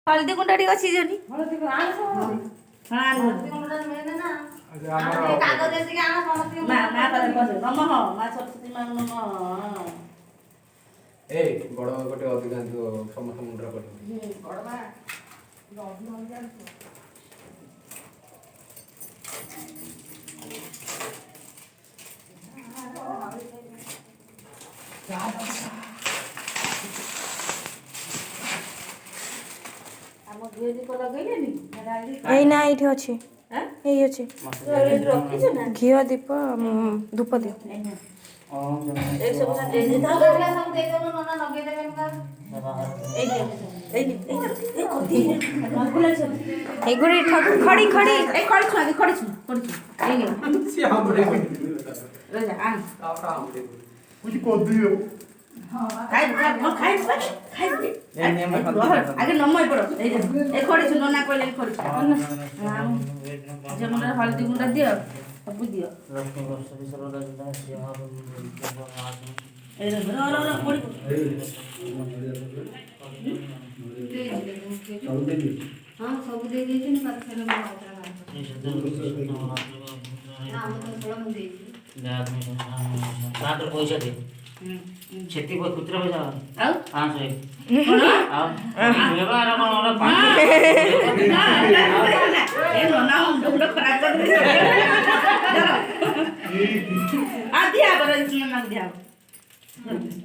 हल्दी गुंडा टी अछि जनी हळदी को आन सब हां हळदी गुंडा मेन ना आमे कागज देसी आन समस्त मा मा करे बसे नमः मा सरस्वती मा नमः ए बड़ गोटे अधिकांश समस्त मुंडरा कर बड़ बा रॉडी हम जान ଏଇ ନା ଏଇଠି ଅଛି ଏଇ ଅଛି ଘିଅ ଦୀପ ଧୂପ ଦିଅ ଏଗୁଡି ଖଡି ଖଡି आगे नमय पड़ो ए खड़ी छु नना कहले खड़ी जे मुंडा हल्दी गुंडा दियो सब दियो ए रे रो पड़ी हां सब दे देती न पर खेल में मात्रा ना हां हम तो थोड़ा मुंह देती तातर पैसा दे छेती को कुत्रा पैसा आउ 500 कोन आउ व्यवहार कोन 500 ए नना मुंड खराब कर दे आ दिया बरन नना दिया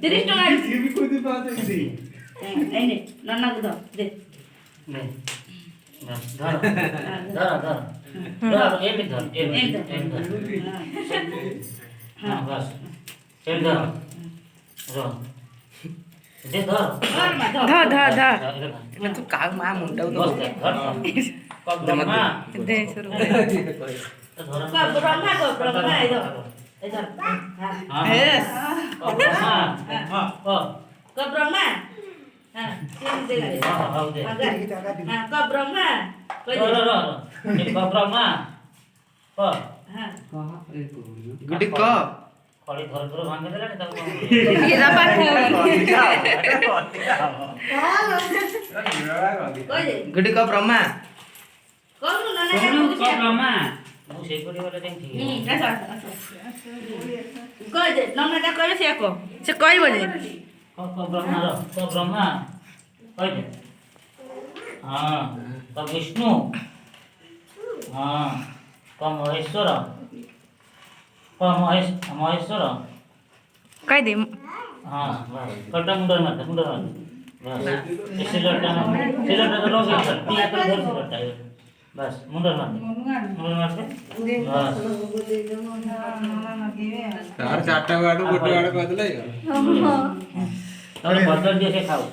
30 टका ये भी कोई दी बात है दी ए ने नना को दे ले धर ए भी धर हां बस चल धर रो दे धर मैं तू काग मा मुंडा बस धर कब ब्रह्मा दे शुरू कब ब्रह्मा इधर इधर हां यस कब ब्रह्मा कब ब्रह्मा हां तीन दे दे हां दे हां कब ब्रह्मा रो कब ब्रह्मा हां गुडी क खड़ी धर धर भांगे देलानी ताको ये ना पाठ गुडी क ब्रह्मा कौन नना कब ब्रह्मा मु सेई कोडी वाला देन ठीक कह दे नना का कह से को से कहबो जे कब ब्रह्मा रो कब ब्रह्मा कह दे हां कब विष्णु हां कब महेश्वर महेश्वर कह दे हाँ बस कटा मुंडर मार बस सिलटा तो लोग पिया कर धर सिलटा बस मुंडर मार बस तार चारटा गाडू गोटे गाडू कहदले बदल दिए से खाओ